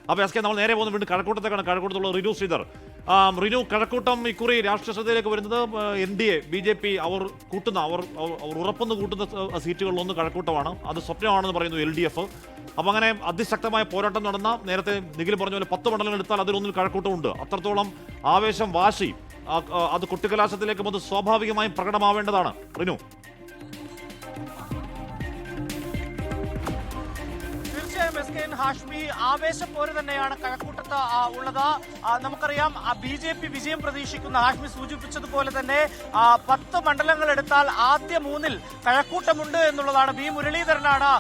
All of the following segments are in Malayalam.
അപ്പോൾ എസ് കെ നമ്മൾ നേരെ പോകുന്ന വീണ്ടും കഴക്കൂട്ടത്തേക്കാണ്. കഴക്കൂട്ടത്തുള്ള റിനു ശ്രീധർ. റിനു, കഴക്കൂട്ടം ഇക്കുറി രാഷ്ട്രീയ ശ്രദ്ധയിലേക്ക് വരുന്നത് NDA BJP അവർ ഉറപ്പെന്ന് കൂട്ടുന്ന സീറ്റുകളിലൊന്ന് കഴക്കൂട്ടമാണ്. അത് സ്വപ്നമാണെന്ന് പറയുന്നു LDF. അപ്പോൾ അങ്ങനെ അതിശക്തമായ പോരാട്ടം നടന്ന, നേരത്തെ നിഖിൽ പറഞ്ഞ പോലെ 10 മണ്ഡലങ്ങൾ എടുത്താൽ അതിലൊന്നിൽ കഴക്കൂട്ടമുണ്ട്. അത്രത്തോളം ആവേശം, വാശി, അത് കൊട്ടിക്കലാശത്തിലേക്കും അത് സ്വാഭാവികമായും പ്രകടമാവേണ്ടതാണ്. റിനു, ഹാഷ്മി, ആവേശപ്പോര് തന്നെയാണ് കഴക്കൂട്ടത്ത് ഉള്ളത്. നമുക്കറിയാം BJP വിജയം പ്രതീക്ഷിക്കുന്ന, ഹാഷ്മി സൂചിപ്പിച്ചതുപോലെ തന്നെ 10 മണ്ഡലങ്ങൾ എടുത്താൽ ആദ്യ 3-ൽ കഴക്കൂട്ടമുണ്ട് എന്നുള്ളതാണ്. B മുരളീധരനാണ്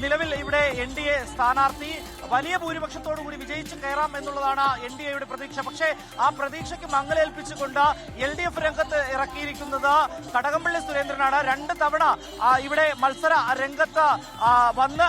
നിലവിൽ ഇവിടെ NDA സ്ഥാനാർത്ഥി. വലിയ ഭൂരിപക്ഷത്തോടുകൂടി വിജയിച്ച് കയറാം എന്നുള്ളതാണ് NDAയുടെ പ്രതീക്ഷ. പക്ഷേ ആ പ്രതീക്ഷയ്ക്ക് മങ്ങലേൽപ്പിച്ചുകൊണ്ട് LDF രംഗത്ത് ഇറക്കിയിരിക്കുന്നത് കടകംപള്ളി സുരേന്ദ്രനാണ്. 2 തവണ ഇവിടെ മത്സര രംഗത്ത് വന്ന്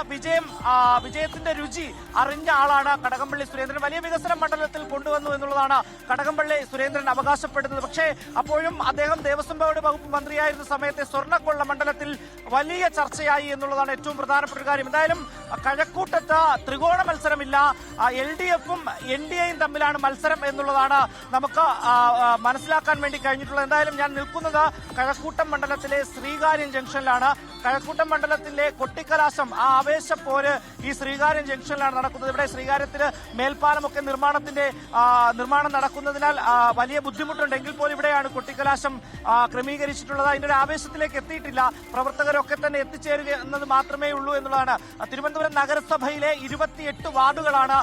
വിജയത്തിന്റെ രുചി അറിഞ്ഞ ആളാണ് കടകംപള്ളി സുരേന്ദ്രൻ. വലിയ വികസനം മണ്ഡലത്തിൽ കൊണ്ടുവന്നു എന്നുള്ളതാണ് കടകംപള്ളി സുരേന്ദ്രൻ അവകാശപ്പെടുന്നത്. പക്ഷേ അപ്പോഴും അദ്ദേഹം ദേവസ്വം ബോർഡ് വകുപ്പ് മന്ത്രിയായിരുന്ന സമയത്തെ സ്വർണ്ണക്കൊള്ള മണ്ഡലത്തിൽ വലിയ ചർച്ചയായി എന്നുള്ളതാണ് ഏറ്റവും പ്രധാനപ്പെട്ട കാര്യം. എന്തായാലും കഴക്കൂട്ടത്ത് ത്രികോണ മത്സരമില്ല. LDF-ഉം NDA-യും തമ്മിലാണ് മത്സരം എന്നുള്ളതാണ് നമുക്ക് മനസ്സിലാക്കാൻ വേണ്ടി കഴിഞ്ഞിട്ടുള്ളത്. എന്തായാലും ഞാൻ നിൽക്കുന്നത് കഴക്കൂട്ടം മണ്ഡലത്തിലെ ശ്രീകാര്യം ജംഗ്ഷനിലാണ്. കഴക്കൂട്ടം മണ്ഡലത്തിലെ കൊട്ടിക്കലാശം, ആ ആവേശപ്പോര് ഈ ശ്രീകാര്യം ജംഗ്ഷനിലാണ് നടക്കുന്നത്. ഇവിടെ ശ്രീകാര്യത്തിന് മേൽപ്പാലമൊക്കെ നിർമ്മാണം നടക്കുന്നതിനാൽ വലിയ ബുദ്ധിമുട്ടുണ്ടെങ്കിൽ പോലും ഇവിടെയാണ് കൊട്ടിക്കലാശം ക്രമീകരിച്ചിട്ടുള്ളത്. അതിന്റെ ഒരു ആവേശത്തിലേക്ക് എത്തിയിട്ടില്ല. പ്രവർത്തകരൊക്കെ തന്നെ എത്തിച്ചേരുക എന്നത് മാത്രമേ ഉള്ളൂ എന്നുള്ളതാണ്. തിരുവനന്തപുരം നഗരസഭയിലെ 28 വാർഡുകളാണ്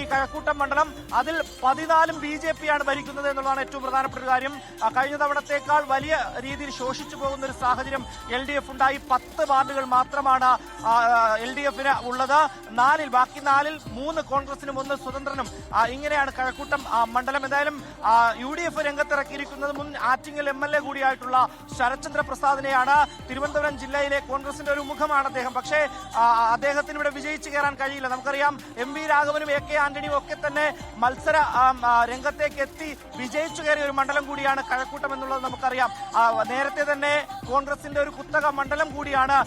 ഈ കഴക്കൂട്ടം മണ്ഡലം. അതിൽ 14 BJP-യാണ് ഭരിക്കുന്നത് എന്നുള്ളതാണ് ഏറ്റവും പ്രധാനപ്പെട്ട കാര്യം. കഴിഞ്ഞ തവണത്തേക്കാൾ വലിയ രീതിയിൽ ശോഷിച്ചു പോകുന്ന ഒരു സാഹചര്യം LDF ഉണ്ടായി. 10 വാർഡുകൾ മാത്രമാണ് LDF-ന് ഉള്ളത്. ബാക്കി 4-ൽ 3 കോൺഗ്രസിനും 1 സ്വതന്ത്രനും. ഇങ്ങനെയാണ് കഴക്കൂട്ടം മണ്ഡലം. എന്തായാലും UDF രംഗത്തിറക്കിയിരിക്കുന്നത് മുൻ ആറ്റിങ്ങൽ MLA കൂടിയായിട്ടുള്ള ശരത്ചന്ദ്ര പ്രസാദിനെയാണ്. തിരുവനന്തപുരം ജില്ലയിലെ കോൺഗ്രസിന്റെ ഒരു മുഖമാണ് അദ്ദേഹം. പക്ഷേ അദ്ദേഹത്തിന് ഇവിടെ വിജയിച്ചു കയറാൻ കഴിയില്ല. നമുക്കറിയാം MV രാഘവനും AK ആന്റണിയും ഒക്കെ തന്നെ മത്സര രംഗത്തേക്ക് എത്തി വിജയിച്ചു കയറിയ ഒരു മണ്ഡലം കൂടിയാണ് കഴക്കൂട്ടം എന്നുള്ളത് നമുക്കറിയാം. നേരത്തെ തന്നെ കോൺഗ്രസിന്റെ ഒരു കുത്തക മണ്ഡലം കൂടിയാണ്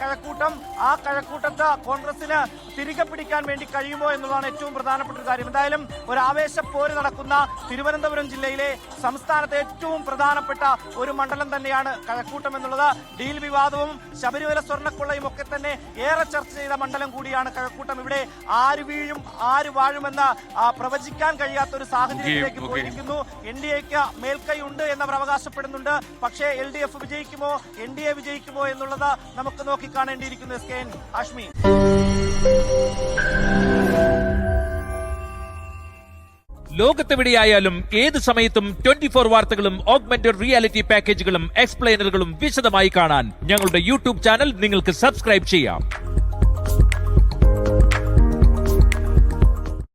കഴക്കൂട്ടം. ആ കഴക്കൂട്ടത്ത് കോൺഗ്രസിന് തിരികെ പിടിക്കാൻ വേണ്ടി കഴിയുമോ എന്നുള്ളതാണ് ഏറ്റവും പ്രധാനപ്പെട്ട ഒരു കാര്യം. എന്തായാലും ഒരു ആവേശപ്പോര് നടക്കുന്ന തിരുവനന്തപുരം ജില്ലയിലെ സംസ്ഥാനത്തെ ഏറ്റവും പ്രധാനപ്പെട്ട ഒരു മണ്ഡലം തന്നെയാണ് കഴക്കൂട്ടം എന്നുള്ളത്. ഡീൽ വിവാദവും ശബരിമല സ്വർണ്ണക്കൊള്ളയും ഒക്കെ തന്നെ ഏറെ ചർച്ച ചെയ്ത മണ്ഡലം കൂടിയാണ് കഴക്കൂട്ടം. ഇവിടെ ആര് വീഴും ആര് വാഴുമെന്ന് പ്രവചിക്കാൻ കഴിയാത്ത ഒരു സാഹചര്യത്തിലേക്ക് പോയിരിക്കുന്നു. NDA-ക്ക് മേൽക്കൈ ഉണ്ട് എന്നവർ അവകാശപ്പെടുന്നുണ്ട്. പക്ഷേ LDF വിജയിക്കുമോ NDA വിജയിക്കുമോ എന്നുള്ളത് നമുക്ക് നോക്കിക്കാണേണ്ടിയിരിക്കുന്നു. SKN ഹാഷ്മി. ലോകത്തെവിടെയായാലും ഏത് സമയത്തും 24 വാർത്തകളും ഓഗ്മെന്റഡ് റിയാലിറ്റി പാക്കേജുകളും എക്സ്പ്ലെയിനറുകളും വിശദമായി കാണാൻ ഞങ്ങളുടെ YouTube ചാനൽ നിങ്ങൾക്ക് സബ്സ്ക്രൈബ് ചെയ്യാം.